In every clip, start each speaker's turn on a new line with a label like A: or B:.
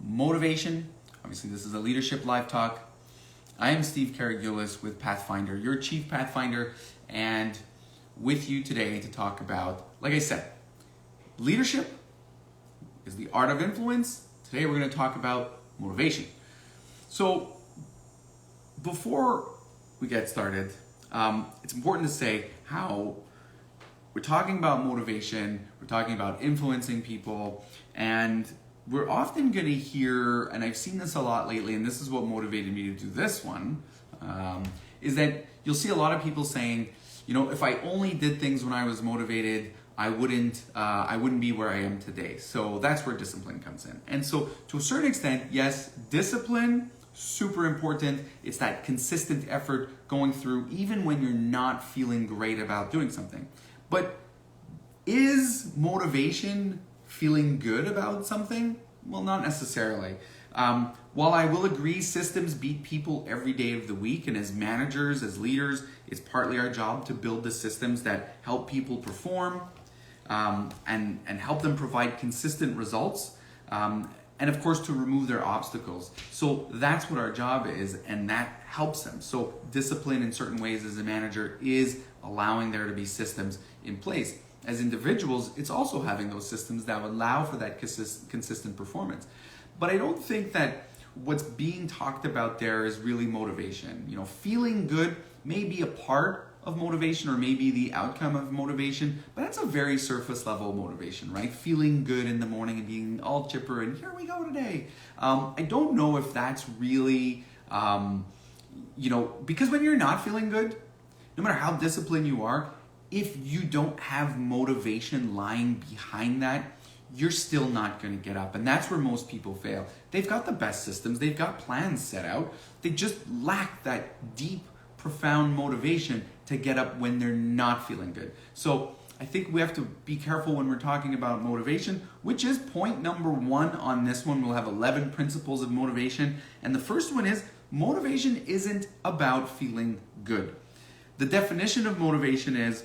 A: motivation. Obviously, this is a leadership live talk. I am Steve Karagilis with Pathfinder, your chief Pathfinder, and with you today to talk about, like I said, leadership is the art of influence. Today we're going to talk about motivation. So before we get started, it's important to say how we're talking about motivation, we're talking about influencing people, and we're often going to hear, and I've seen this a lot lately, and this is what motivated me to do this one, is that you'll see a lot of people saying, you know, if I only did things when I was motivated, I wouldn't be where I am today. So that's where discipline comes in. And so to a certain extent, yes, discipline, super important. It's that consistent effort going through even when you're not feeling great about doing something. But is motivation feeling good about something? Well, not necessarily. While I will agree systems beat people every day of the week, and as managers, as leaders, it's partly our job to build the systems that help people perform and help them provide consistent results, and of course to remove their obstacles. So that's what our job is, and that helps them. So discipline in certain ways as a manager is allowing there to be systems in place. As individuals, it's also having those systems that would allow for that consistent performance. But I don't think that what's being talked about there is really motivation. You know, feeling good may be a part of motivation or maybe the outcome of motivation, but that's a very surface level motivation, right? Feeling good in the morning and being all chipper and here we go today. I don't know if that's really, because when you're not feeling good, no matter how disciplined you are, if you don't have motivation lying behind that, you're still not going to get up. And that's where most people fail. They've got the best systems, they've got plans set out, they just lack that deep, profound motivation to get up when they're not feeling good. So I think we have to be careful when we're talking about motivation, which is point number 1 on this one. We'll have 11 principles of motivation. And the first one is motivation isn't about feeling good. The definition of motivation is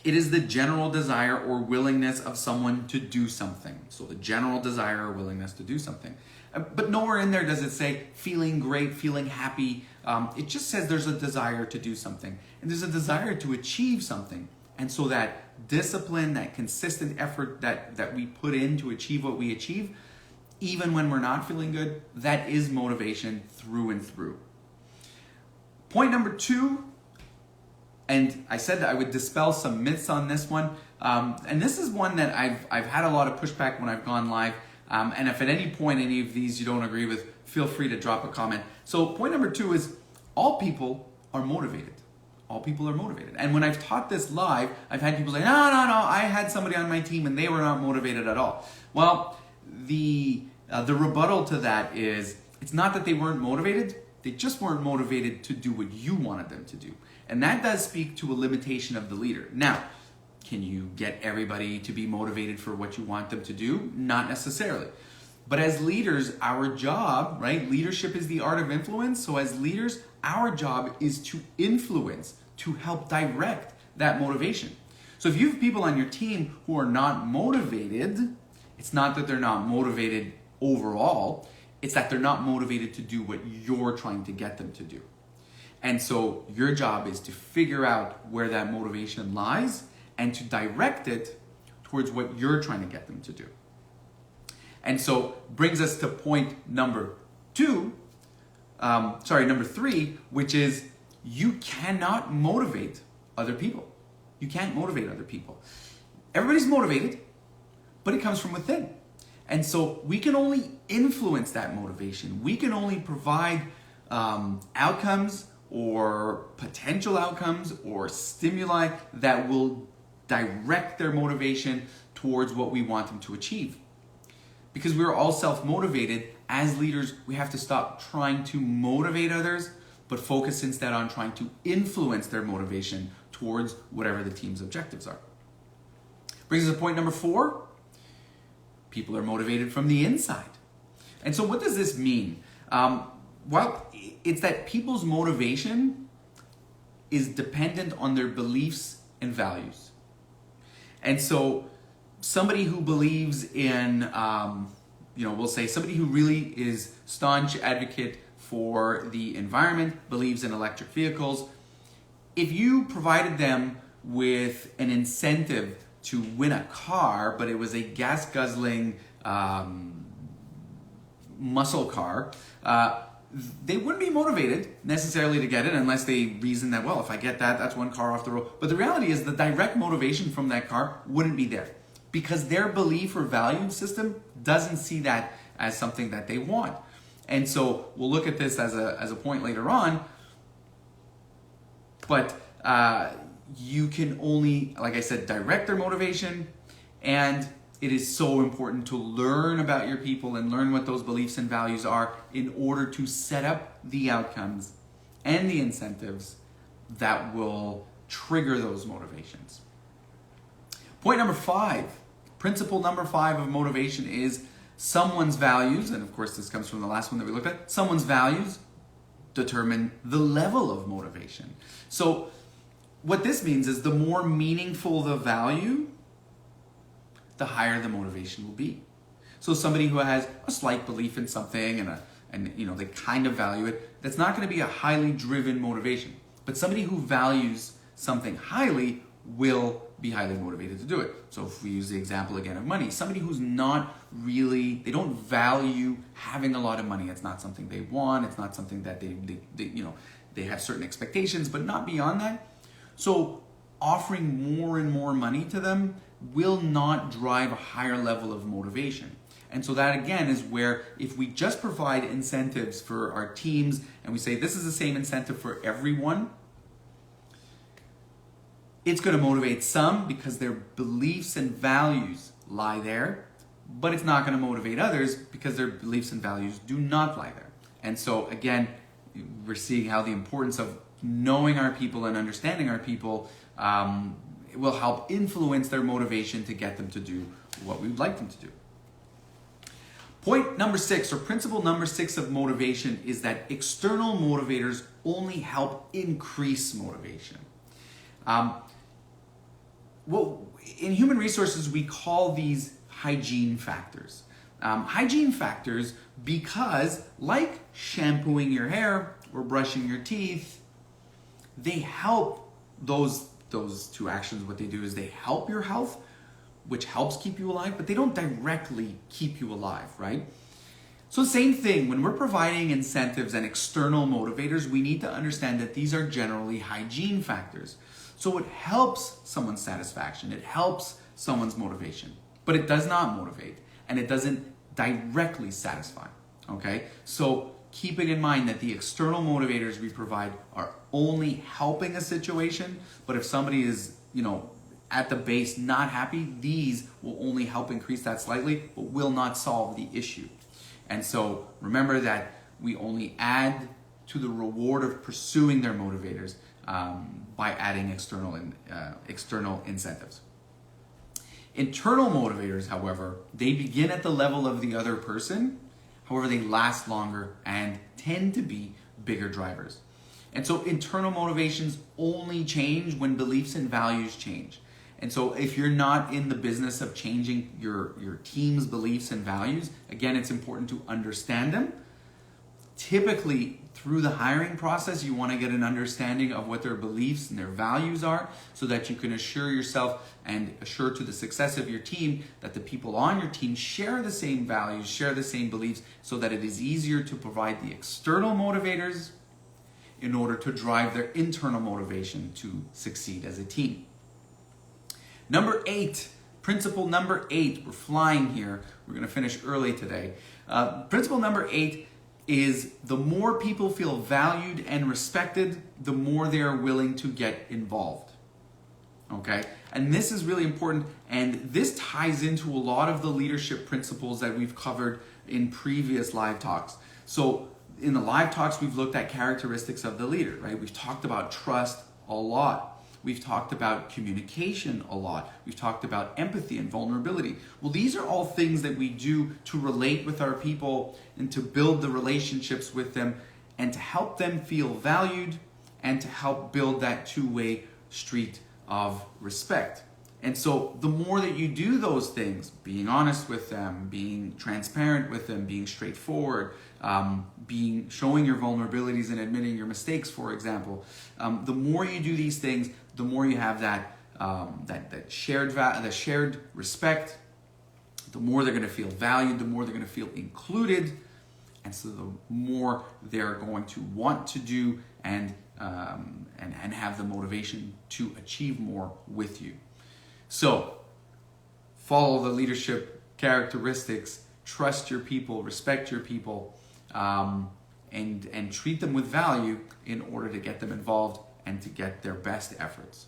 A: it is the general desire or willingness of someone to do something. So the general desire or willingness to do something. But nowhere in there does it say feeling great, feeling happy. It just says there's a desire to do something. And there's a desire to achieve something. And so that discipline, that consistent effort that we put in to achieve what we achieve, even when we're not feeling good, that is motivation through and through. Point number 2, and I said that I would dispel some myths on this one. And this is one that I've had a lot of pushback when I've gone live. And if at any point any of these you don't agree with, feel free to drop a comment. So point number 2 is all people are motivated. All people are motivated. And when I've taught this live, I've had people say, no, I had somebody on my team and they were not motivated at all. Well, the rebuttal to that is it's not that they weren't motivated. They just weren't motivated to do what you wanted them to do. And that does speak to a limitation of the leader. Now, can you get everybody to be motivated for what you want them to do? Not necessarily. But as leaders, our job, right? Leadership is the art of influence. So as leaders, our job is to influence, to help direct that motivation. So if you have people on your team who are not motivated, it's not that they're not motivated overall, it's that they're not motivated to do what you're trying to get them to do. And so your job is to figure out where that motivation lies and to direct it towards what you're trying to get them to do. And so brings us to point number 3, which is you cannot motivate other people. You can't motivate other people. Everybody's motivated, but it comes from within. And so we can only influence that motivation. We can only provide outcomes or potential outcomes or stimuli that will direct their motivation towards what we want them to achieve. Because we're all self-motivated, as leaders, we have to stop trying to motivate others, but focus instead on trying to influence their motivation towards whatever the team's objectives are. Brings us to point number 4. People are motivated from the inside. And so what does this mean? Well, it's that people's motivation is dependent on their beliefs and values. And so somebody who believes in we'll say somebody who really is staunch advocate for the environment, believes in electric vehicles. If you provided them with an incentive to win a car, but it was a gas-guzzling muscle car, they wouldn't be motivated necessarily to get it unless they reason that, well, if I get that, that's one car off the road. But the reality is the direct motivation from that car wouldn't be there because their belief or value system doesn't see that as something that they want. And so we'll look at this as a point later on, but you can only, like I said, direct their motivation, and it is so important to learn about your people and learn what those beliefs and values are in order to set up the outcomes and the incentives that will trigger those motivations. Point number 5, principle number 5 of motivation is someone's values, and of course this comes from the last one that we looked at, someone's values determine the level of motivation. So what this means is the more meaningful the value, the higher the motivation will be. So somebody who has a slight belief in something and they kind of value it, that's not going to be a highly driven motivation. But somebody who values something highly will be highly motivated to do it. So if we use the example again of money, somebody who's not really, they don't value having a lot of money. It's not something they want. It's not something that they have certain expectations, but not beyond that. So offering more and more money to them will not drive a higher level of motivation. And so that again is where if we just provide incentives for our teams and we say this is the same incentive for everyone, it's going to motivate some because their beliefs and values lie there, but it's not going to motivate others because their beliefs and values do not lie there. And so again, we're seeing how the importance of knowing our people and understanding our people will help influence their motivation to get them to do what we would like them to do. Point number 6, or principle number 6 of motivation is that external motivators only help increase motivation. Well, in human resources, we call these hygiene factors. Hygiene factors because, like shampooing your hair or brushing your teeth, they help those two actions. What they do is they help your health, which helps keep you alive, but they don't directly keep you alive, right? So same thing, when we're providing incentives and external motivators, we need to understand that these are generally hygiene factors. So it helps someone's satisfaction, it helps someone's motivation, but it does not motivate and it doesn't directly satisfy, okay? So keeping in mind that the external motivators we provide are only helping a situation, but if somebody is, at the base not happy, these will only help increase that slightly, but will not solve the issue. And so remember that we only add to the reward of pursuing their motivators by adding external incentives. Internal motivators, however, they begin at the level of the other person. However, they last longer and tend to be bigger drivers. And so internal motivations only change when beliefs and values change. And so if you're not in the business of changing your team's beliefs and values, again, it's important to understand them. Typically, through the hiring process, you want to get an understanding of what their beliefs and their values are so that you can assure yourself and assure to the success of your team that the people on your team share the same values, share the same beliefs, so that it is easier to provide the external motivators in order to drive their internal motivation to succeed as a team. Number 8, principle number 8, we're flying here. We're going to finish early today. Principle number 8 is the more people feel valued and respected, the more they are willing to get involved. Okay? And this is really important, and this ties into a lot of the leadership principles that we've covered in previous live talks. So in the live talks, we've looked at characteristics of the leader, right? We've talked about trust a lot. We've talked about communication a lot. We've talked about empathy and vulnerability. Well, these are all things that we do to relate with our people and to build the relationships with them and to help them feel valued and to help build that two-way street of respect. And so the more that you do those things, being honest with them, being transparent with them, being straightforward, showing your vulnerabilities and admitting your mistakes, for example, the more you do these things, the more you have that shared respect, the more they're going to feel valued, the more they're going to feel included, and so the more they're going to want to do and have the motivation to achieve more with you. So, follow the leadership characteristics, trust your people, respect your people, and treat them with value in order to get them involved and to get their best efforts.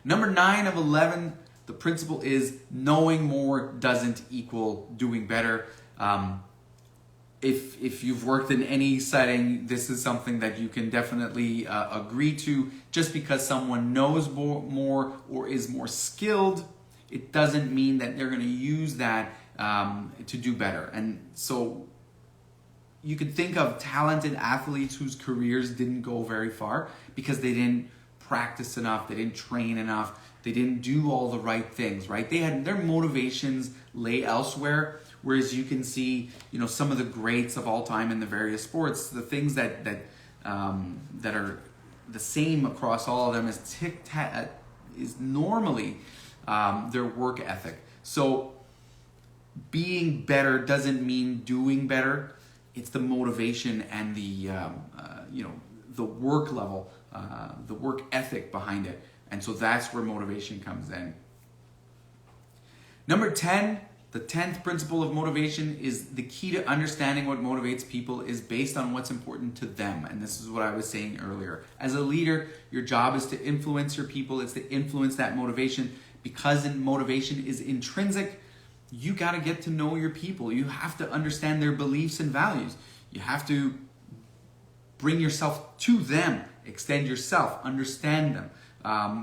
A: Number 9 of 11, the principle is knowing more doesn't equal doing better. If you've worked in any setting, this is something that you can definitely agree to. Just because someone knows more or is more skilled, it doesn't mean that they're going to use that to do better. And so you could think of talented athletes whose careers didn't go very far because they didn't practice enough, they didn't train enough, they didn't do all the right things, right? They had their motivations lay elsewhere. Whereas you can see, some of the greats of all time in the various sports, the things that are the same across all of them is normally their work ethic. So being better doesn't mean doing better. It's the motivation and the work level, the work ethic behind it. And so that's where motivation comes in. Number 10, the 10th principle of motivation is the key to understanding what motivates people is based on what's important to them. And this is what I was saying earlier. As a leader, your job is to influence your people. It's to influence that motivation. Because motivation is intrinsic, you got to get to know your people. You have to understand their beliefs and values. You have to bring yourself to them, extend yourself, understand them,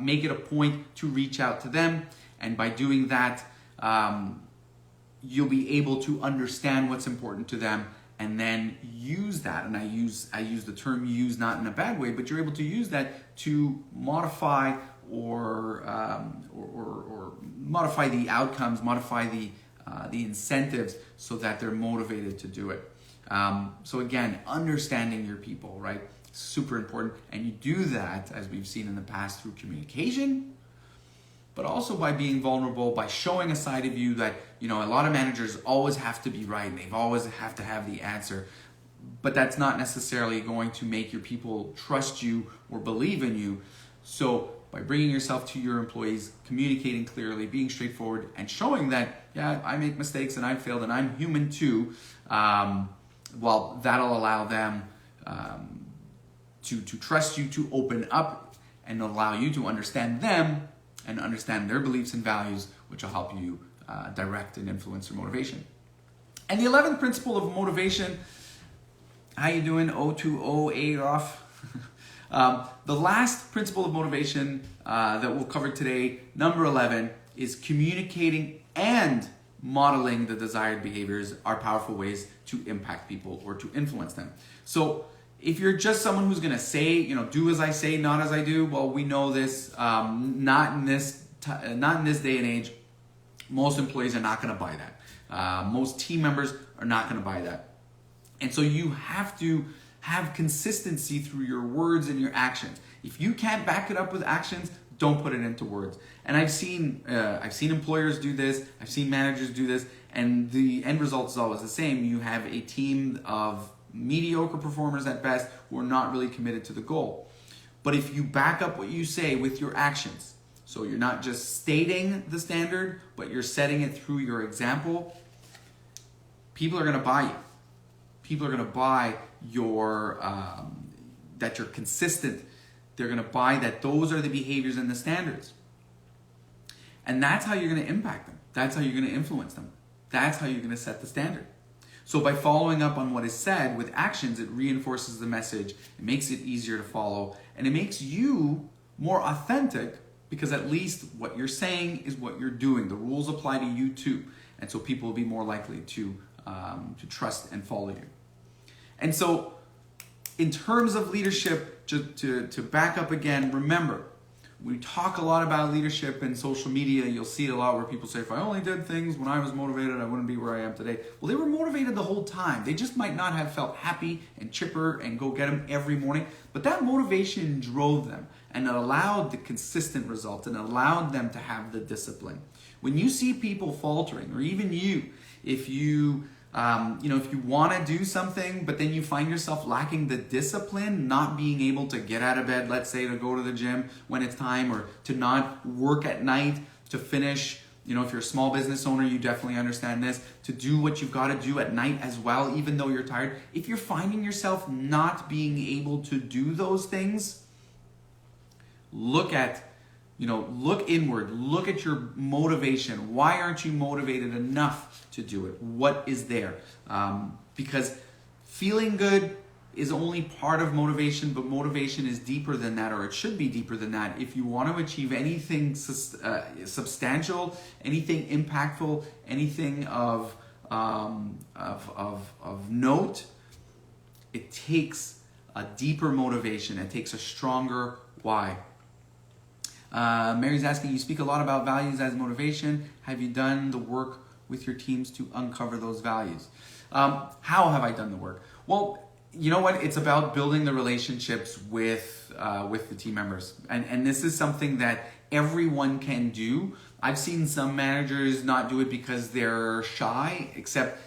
A: make it a point to reach out to them. And by doing that, you'll be able to understand what's important to them and then use that. And I use the term use not in a bad way, but you're able to use that to modify or modify the outcomes, modify the incentives so that they're motivated to do it. So again, understanding your people, right? Super important. And you do that, as we've seen in the past, through communication, but also by being vulnerable, by showing a side of you that, a lot of managers always have to be right and they always have to have the answer. But that's not necessarily going to make your people trust you or believe in you. So by bringing yourself to your employees, communicating clearly, being straightforward, and showing that, yeah, I make mistakes and I've failed and I'm human too, well, that'll allow them to trust you, to open up and allow you to understand them and understand their beliefs and values, which will help you direct and influence your motivation. And the 11th principle of motivation, how you doing? 020 off. The last principle of motivation that we'll cover today, number 11, is communicating and modeling the desired behaviors are powerful ways to impact people or to influence them. So if you're just someone who's going to say, do as I say, not as I do, well, we know this, not in this day and age. Most employees are not going to buy that. Most team members are not going to buy that. And so you have to have consistency through your words and your actions. If you can't back it up with actions, don't put it into words. And I've seen employers do this. I've seen managers do this, and the end result is always the same. You have a team of mediocre performers at best who are not really committed to the goal. But if you back up what you say with your actions, so you're not just stating the standard, but you're setting it through your example, people are going to buy you. People are going to buy that you're consistent. They're going to buy that those are the behaviors and the standards. And that's how you're going to impact them. That's how you're going to influence them. That's how you're going to set the standard. So by following up on what is said with actions, it reinforces the message, it makes it easier to follow, and it makes you more authentic because at least what you're saying is what you're doing. The rules apply to you too. And so people will be more likely to trust and follow you. And so in terms of leadership, to back up again, remember, we talk a lot about leadership in social media. You'll see it a lot where people say, if I only did things when I was motivated, I wouldn't be where I am today. Well, they were motivated the whole time. They just might not have felt happy and chipper and go get them every morning. But that motivation drove them, and it allowed the consistent result, and allowed them to have the discipline. When you see people faltering, or even you, if you if you want to do something, but then you find yourself lacking the discipline, not being able to get out of bed, let's say, to go to the gym when it's time, or to not work at night, to finish, if you're a small business owner, you definitely understand this, to do what you've got to do at night as well, even though you're tired. If you're finding yourself not being able to do those things, look inward, look at your motivation. Why aren't you motivated enough to do it? What is there? Because feeling good is only part of motivation, but motivation is deeper than that, or it should be deeper than that. If you want to achieve anything substantial, anything impactful, anything of note, it takes a deeper motivation. It takes a stronger why. Mary's asking, you speak a lot about values as motivation. Have you done the work with your teams to uncover those values? How have I done the work? Well, you know what? It's about building the relationships with the team members. And this is something that everyone can do. I've seen some managers not do it because they're shy, except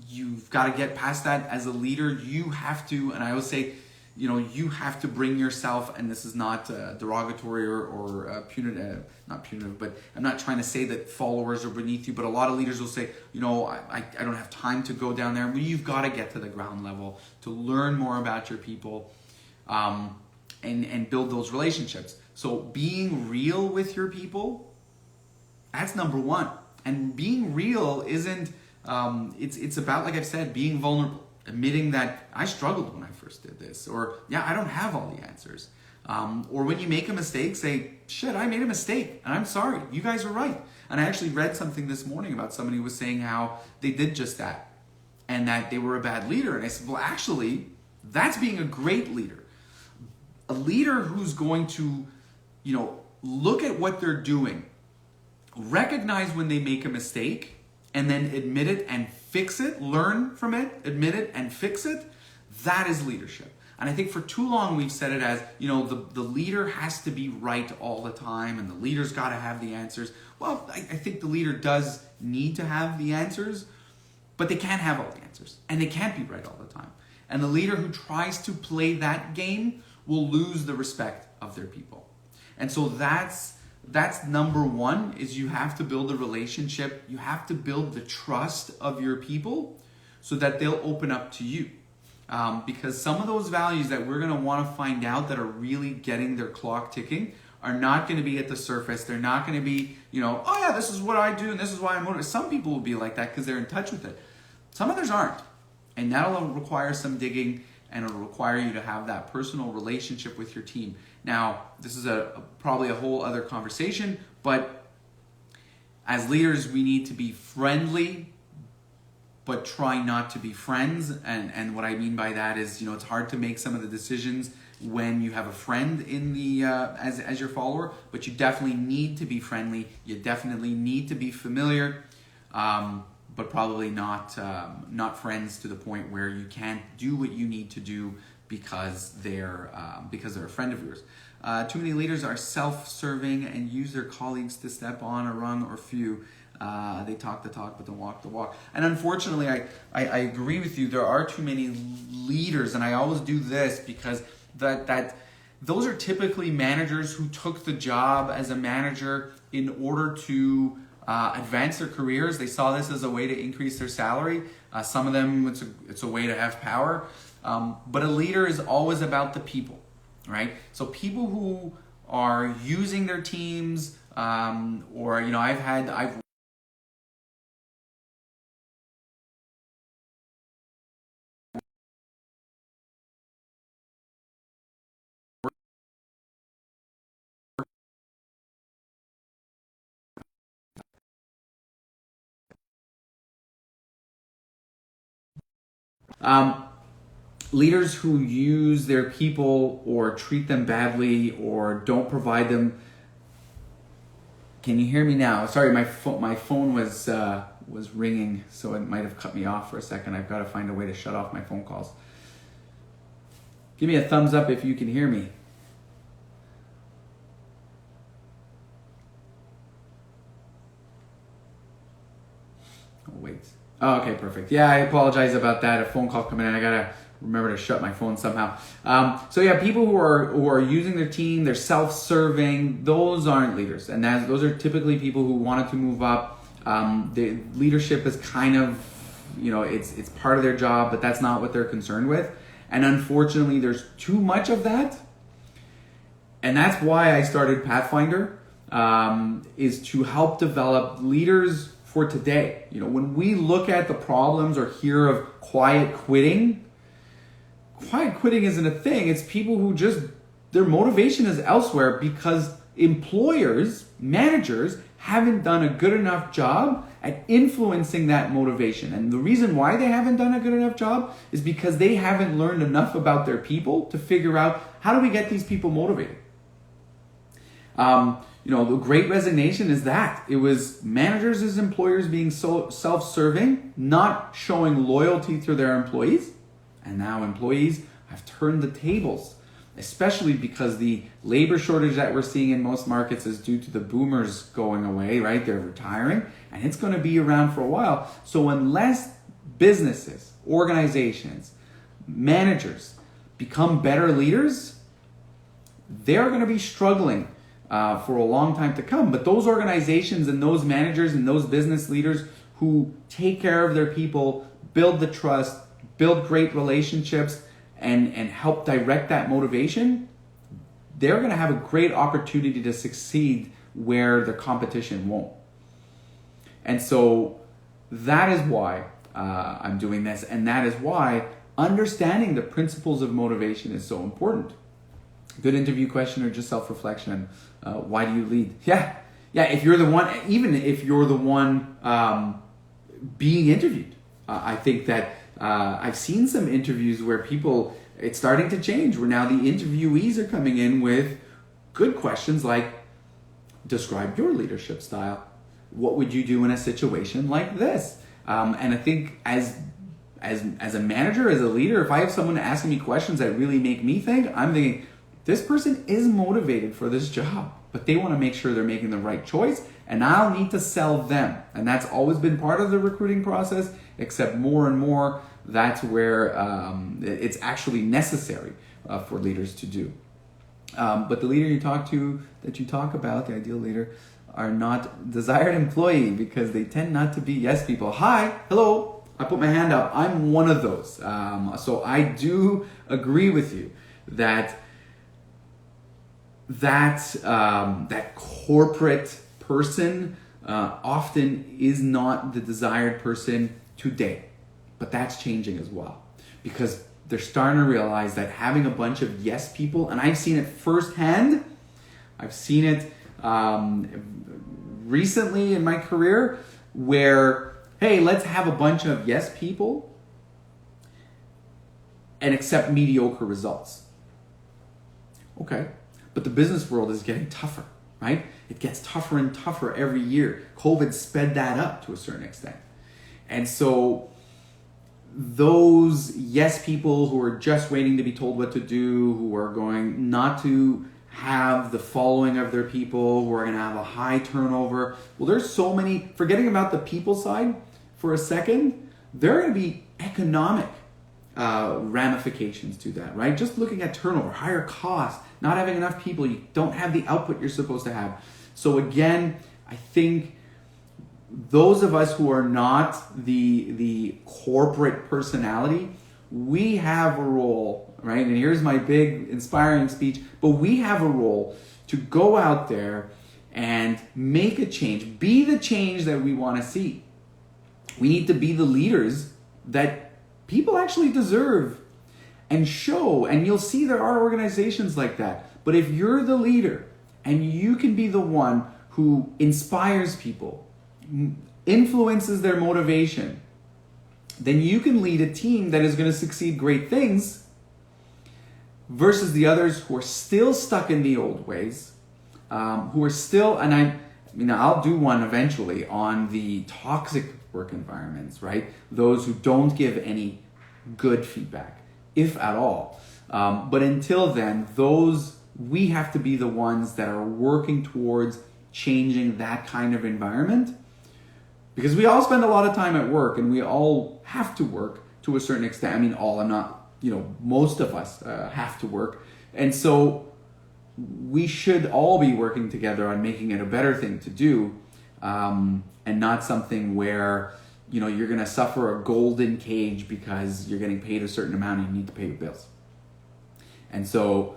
A: you've got to get past that. As a leader, you have to, and I always say, you have to bring yourself, and this is not derogatory or punitive, not punitive, but I'm not trying to say that followers are beneath you, but a lot of leaders will say, I don't have time to go down there. But you've got to get to the ground level to learn more about your people and build those relationships. So being real with your people, that's number one. And being real isn't, it's about, like I've said, being vulnerable. Admitting that I struggled when I first did this, or I don't have all the answers. Or when you make a mistake, say, shit, I made a mistake and I'm sorry. You guys are right. And I actually read something this morning about somebody who was saying how they did just that and that they were a bad leader. And I said, well, actually, that's being a great leader. A leader who's going to, look at what they're doing, recognize when they make a mistake, and then admit it and fix it, learn from it, admit it and fix it. That is leadership. And I think for too long we've said it as, the leader has to be right all the time and the leader's got to have the answers. Well, I think the leader does need to have the answers, but they can't have all the answers and they can't be right all the time. And the leader who tries to play that game will lose the respect of their people. And so that's number one, is you have to build a relationship. You have to build the trust of your people so that they'll open up to you. Because some of those values that we're going to want to find out that are really getting their clock ticking are not going to be at the surface. They're not going to be, this is what I do and this is why I'm motivated. Some people will be like that because they're in touch with it. Some others aren't. And that'll require some digging, and it'll require you to have that personal relationship with your team. Now, this is probably a whole other conversation, but as leaders, we need to be friendly, but try not to be friends. And what I mean by that is, it's hard to make some of the decisions when you have a friend in the as your follower, but you definitely need to be friendly. You definitely need to be familiar, but probably not friends to the point where you can't do what you need to do because they're a friend of yours. Too many leaders are self-serving and use their colleagues to step on a rung or few. They talk the talk but don't walk the walk. And unfortunately, I agree with you. There are too many leaders, and I always do this because that those are typically managers who took the job as a manager in order to advance their careers. They saw this as a way to increase their salary. Some of them, it's a way to have power. But a leader is always about the people, right? So people who are using their teams, or I've leaders who use their people or treat them badly or don't provide them Can you hear me now? Sorry, my phone was ringing, so it might have cut me off for a second. I've got to find a way to shut off my phone calls. Give me a thumbs up if you can hear me. Oh, wait. Oh, okay, perfect. Yeah, I apologize about that. A phone call coming in. I gotta remember to shut my phone somehow. So yeah, people who are using their team, they're self-serving. Those aren't leaders, and those are typically people who wanted to move up. The leadership is kind of, it's part of their job, but that's not what they're concerned with. And unfortunately, there's too much of that. And that's why I started Pathfinder, is to help develop leaders for today. When we look at the problems or hear of quiet quitting isn't a thing. It's people who their motivation is elsewhere because employers, managers, haven't done a good enough job at influencing that motivation. And the reason why they haven't done a good enough job is because they haven't learned enough about their people to figure out, how do we get these people motivated? The Great Resignation is that. It was managers as employers being so self-serving, not showing loyalty to their employees. And now employees have turned the tables, especially because the labor shortage that we're seeing in most markets is due to the boomers going away, right? They're retiring, and it's going to be around for a while. So unless businesses, organizations, managers become better leaders, they're going to be struggling for a long time to come. But those organizations and those managers and those business leaders who take care of their people, build the trust, build great relationships, and help direct that motivation, they're going to have a great opportunity to succeed where the competition won't. And so that is why I'm doing this, and that is why understanding the principles of motivation is so important. Good interview question or just self-reflection. Why do you lead? Yeah. If you're the one, even if you're the one being interviewed, I think that I've seen some interviews where it's starting to change, where now the interviewees are coming in with good questions like, describe your leadership style. What would you do in a situation like this? And I think as a manager, as a leader, if I have someone asking me questions that really make me think, I'm thinking, this person is motivated for this job, but they want to make sure they're making the right choice, and I'll need to sell them. And that's always been part of the recruiting process, except more and more, that's where it's actually necessary for leaders to do. But the leader you talk about, the ideal leader, are not desired employee because they tend not to be yes people. Hi, hello, I put my hand up. I'm one of those. So I do agree with you that corporate person often is not the desired person today. But that's changing as well, because they're starting to realize that having a bunch of yes people, and I've seen it firsthand, I've seen it recently in my career where, hey, let's have a bunch of yes people and accept mediocre results. Okay, but the business world is getting tougher, right? It gets tougher and tougher every year. COVID sped that up to a certain extent. And so those yes people who are just waiting to be told what to do, who are going not to have the following of their people, who are going to have a high turnover. Well, there's so many, forgetting about the people side for a second, there are going to be economic ramifications to that, right? Just looking at turnover, higher costs, not having enough people, you don't have the output you're supposed to have. So again, I think those of us who are not the corporate personality, we have a role, right? And here's my big inspiring speech, but we have a role to go out there and make a change, be the change that we want to see. We need to be the leaders that people actually deserve and show, and you'll see there are organizations like that. But if you're the leader and you can be the one who inspires people, influences their motivation, then you can lead a team that is going to succeed great things versus the others who are still stuck in the old ways, who are still, and I'll do one eventually on the toxic work environments, right? Those who don't give any good feedback, if at all. But until then, we have to be the ones that are working towards changing that kind of environment, because we all spend a lot of time at work and we all have to work to a certain extent. Most of us have to work. And so we should all be working together on making it a better thing to do, and not something where, you're going to suffer a golden cage because you're getting paid a certain amount and you need to pay your bills. And so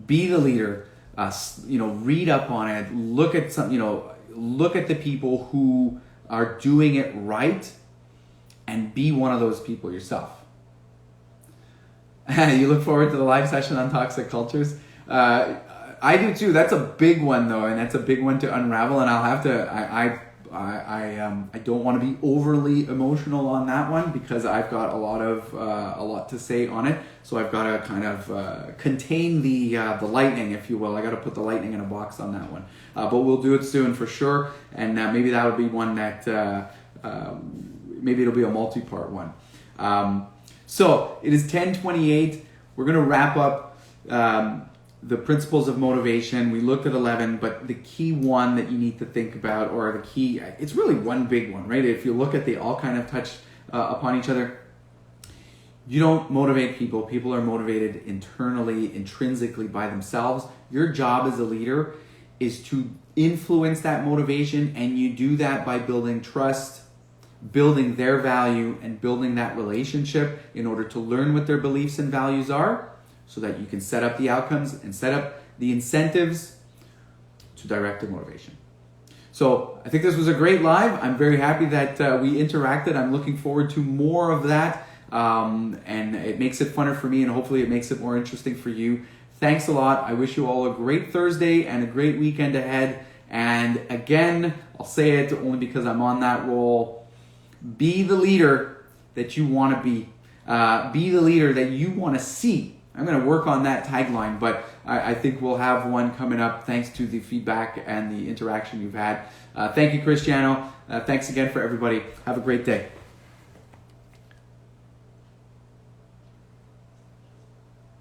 A: be the leader, read up on it, look at the people who are doing it right, and be one of those people yourself. You look forward to the live session on toxic cultures? I do too. That's a big one though, and that's a big one to unravel, and I'll have to, I don't want to be overly emotional on that one because I've got a lot to say on it. So I've got to kind of contain the lightning, if you will. I got to put the lightning in a box on that one. But we'll do it soon for sure, and maybe that would be one that maybe it'll be a multi-part one. So it is 10:28. We're gonna wrap up the principles of motivation. We looked at 11, but the key one that you need to think about, or the key, it's really one big one, right? If you look at, they all kind of touch upon each other. You don't motivate people. People are motivated internally, intrinsically by themselves. Your job as a leader is to influence that motivation, and you do that by building trust, building their value, and building that relationship in order to learn what their beliefs and values are, so that you can set up the outcomes and set up the incentives to direct the motivation. So I think this was a great live. I'm very happy that we interacted. I'm looking forward to more of that. And it makes it funner for me, and hopefully it makes it more interesting for you. Thanks a lot. I wish you all a great Thursday and a great weekend ahead. And again, I'll say it only because I'm on that roll. Be the leader that you want to be. Be the leader that you want to see. I'm going to work on that tagline, but I think we'll have one coming up thanks to the feedback and the interaction you've had. Thank you, Cristiano. Thanks again for everybody. Have a great day.